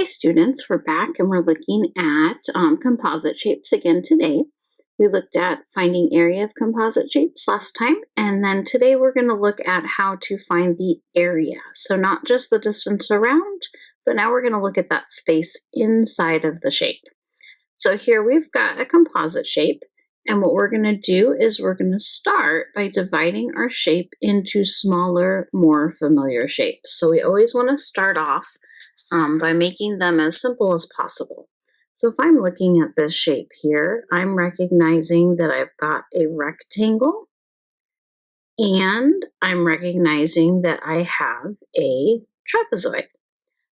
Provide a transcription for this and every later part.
students, we're back and we're looking at composite shapes again today. We looked at finding area of composite shapes last time, and then today we're going to look at how to find the area. So not just the distance around, but now we're going to look at that space inside of the shape. So here we've got a composite shape, and what we're going to do is we're going to start by dividing our shape into smaller, more familiar shapes. So we always want to start off by making them as simple as possible. So if I'm looking at this shape here, I'm recognizing that I've got a rectangle, and I'm recognizing that I have a trapezoid.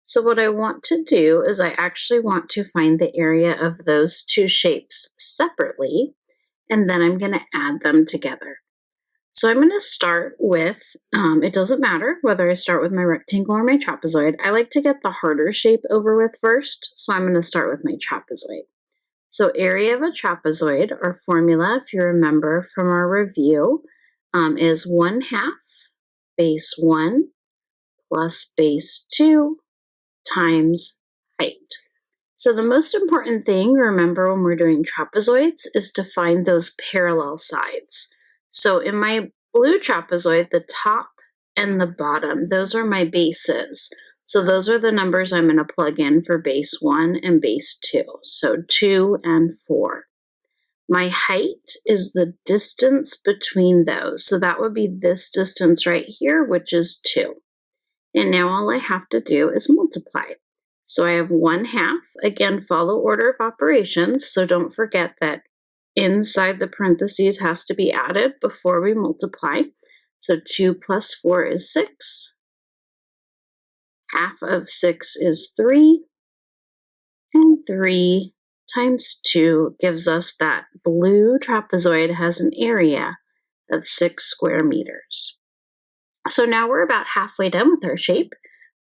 So what I want to do is I actually want to find the area of those two shapes separately, and then I'm going to add them together. So I'm going to start with, it doesn't matter whether I start with my rectangle or my trapezoid. I like to get the harder shape over with first, so I'm going to start with my trapezoid. So area of a trapezoid, our formula, if you remember from our review, is 1/2 base 1 plus base 2 times height. So the most important thing, remember when we're doing trapezoids, is to find those parallel sides. So in my blue trapezoid, the top and the bottom, those are my bases. So those are the numbers I'm going to plug in for base 1 and base 2. So 2 and 4. My height is the distance between those. So that would be this distance right here, which is 2. And now all I have to do is multiply. So I have 1/2. Again, follow order of operations. So don't forget that inside the parentheses has to be added before we multiply. So 2 plus 4 is 6. 1/2 of 6 is 3. And 3 times 2 gives us that blue trapezoid has an area of 6 square meters. So now we're about halfway done with our shape.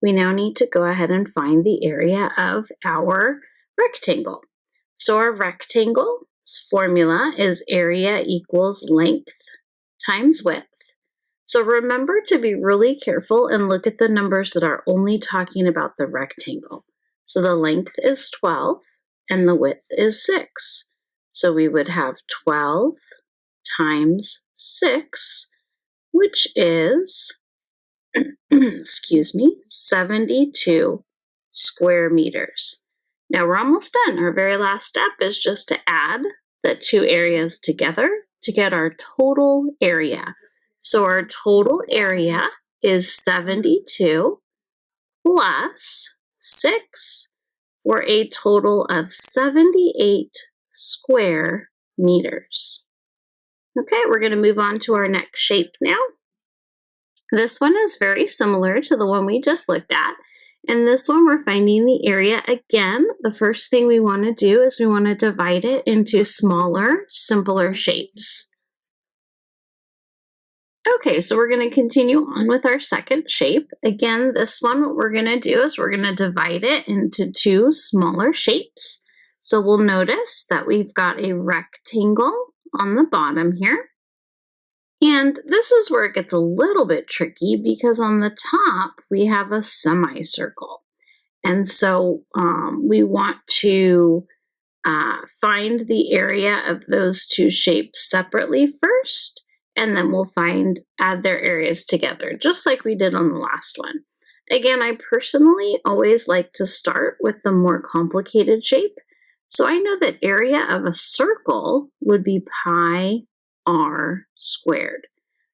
We now need to go ahead and find the area of our rectangle. So our rectangle's formula is area equals length times width. So remember to be really careful and look at the numbers that are only talking about the rectangle. So the length is 12 and the width is 6. So we would have 12 times 6, which is, 72 square meters. Now we're almost done. Our very last step is just to add the two areas together to get our total area. So our total area is 72 plus 6 for a total of 78 square meters. Okay, we're going to move on to our next shape now. This one is very similar to the one we just looked at. In this one, we're finding the area again. The first thing we want to do is we want to divide it into smaller, simpler shapes. Okay, so we're going to continue on with our second shape. Again, this one, what we're going to do is we're going to divide it into two smaller shapes. So we'll notice that we've got a rectangle on the bottom here. And this is where it gets a little bit tricky because on the top we have a semicircle. And so we want to find the area of those two shapes separately first, and then we'll add their areas together, just like we did on the last one. Again, I personally always like to start with the more complicated shape. So I know that area of a circle would be pi r squared.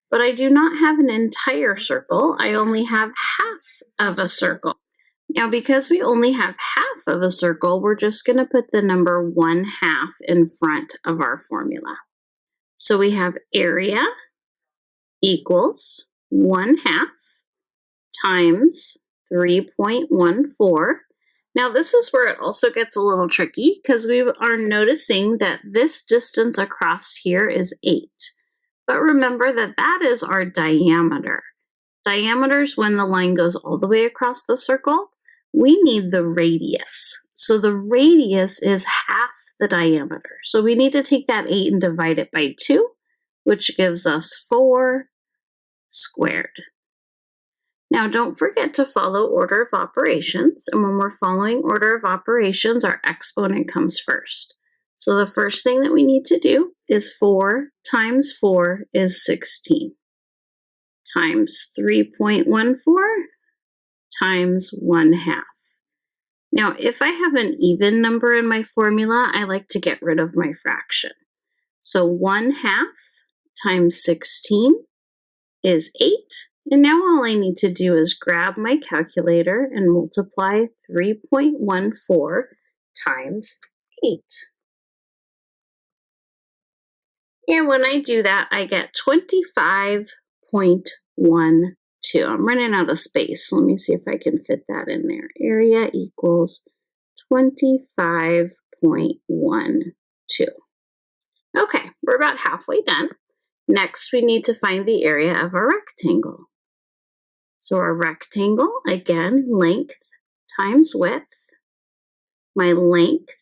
But I do not have an entire circle. I only have half of a circle. Now, because we only have half of a circle, we're just going to put the number 1/2 in front of our formula. So we have area equals 1/2 times 3.14. Now, this is where it also gets a little tricky because we are noticing that this distance across here is 8. But remember that that is our diameter. Diameter is when the line goes all the way across the circle. We need the radius. So the radius is half the diameter. So we need to take that 8 and divide it by 2, which gives us 4 squared. Now, don't forget to follow order of operations. And when we're following order of operations, our exponent comes first. So the first thing that we need to do is 4 times 4 is 16 times 3.14 times 1/2. Now, if I have an even number in my formula, I like to get rid of my fraction. So 1/2 times 16 is 8. And now all I need to do is grab my calculator and multiply 3.14 times 8. And when I do that, I get 25.12. I'm running out of space. Let me see if I can fit that in there. Area equals 25.12. Okay, we're about halfway done. Next, we need to find the area of our rectangle. So our rectangle, again, length times width. My length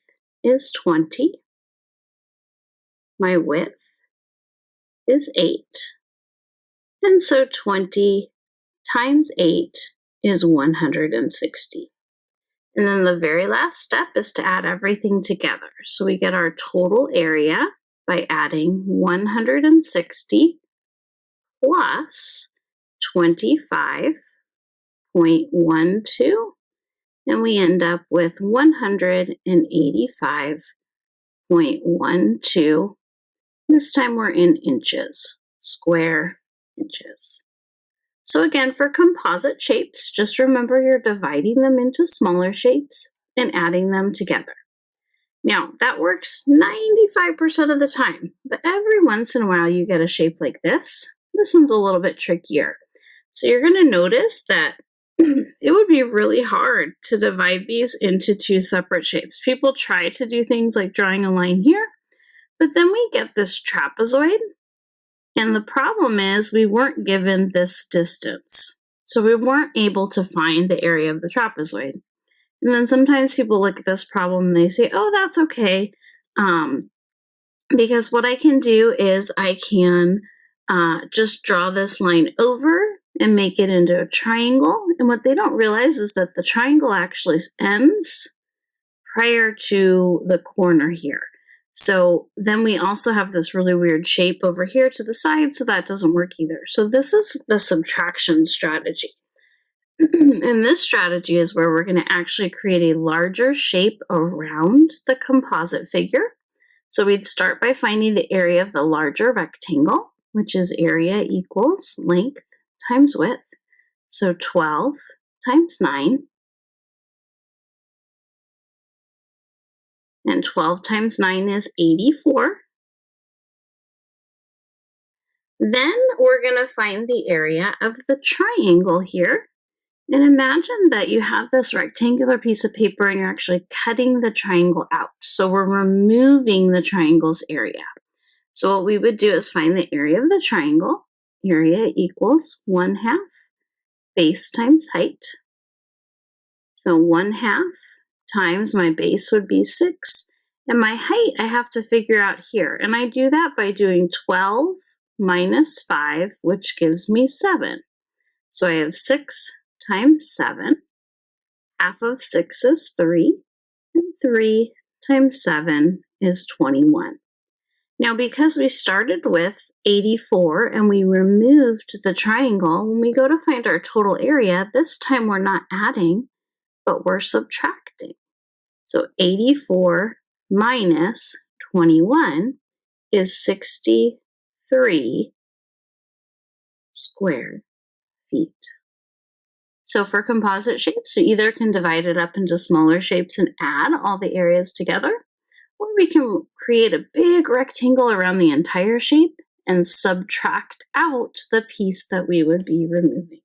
is 20. My width is 8. And so 20 times 8 is 160. And then the very last step is to add everything together. So we get our total area by adding 160 plus 25.12, and we end up with 185.12. This time we're in inches, square inches. So again, for composite shapes, just remember you're dividing them into smaller shapes and adding them together. Now, that works 95% of the time, but every once in a while you get a shape like this. This one's a little bit trickier. So you're going to notice that it would be really hard to divide these into two separate shapes. People try to do things like drawing a line here, but then we get this trapezoid, and the problem is we weren't given this distance. So we weren't able to find the area of the trapezoid. And then sometimes people look at this problem and they say, oh, that's okay, because what I can do is I can just draw this line over and make it into a triangle. And what they don't realize is that the triangle actually ends prior to the corner here. So then we also have this really weird shape over here to the side, so that doesn't work either. So this is the subtraction strategy. And this strategy is where we're going to actually create a larger shape around the composite figure. So we'd start by finding the area of the larger rectangle, which is area equals length times width. So 12 times 9. And 12 times 9 is 84. Then we're going to find the area of the triangle here. And imagine that you have this rectangular piece of paper and you're actually cutting the triangle out. So we're removing the triangle's area. So what we would do is find the area of the triangle. Area equals 1/2 base times height. So 1/2 times my base would be 6. And my height I have to figure out here. And I do that by doing 12 minus 5, which gives me 7. So I have 6 times 7. Half of 6 is 3. And 3 times 7 is 21. Now, because we started with 84 and we removed the triangle, when we go to find our total area, this time we're not adding, but we're subtracting. So 84 minus 21 is 63 square feet. So for composite shapes, we either can divide it up into smaller shapes and add all the areas together, or we can create a big rectangle around the entire shape and subtract out the piece that we would be removing.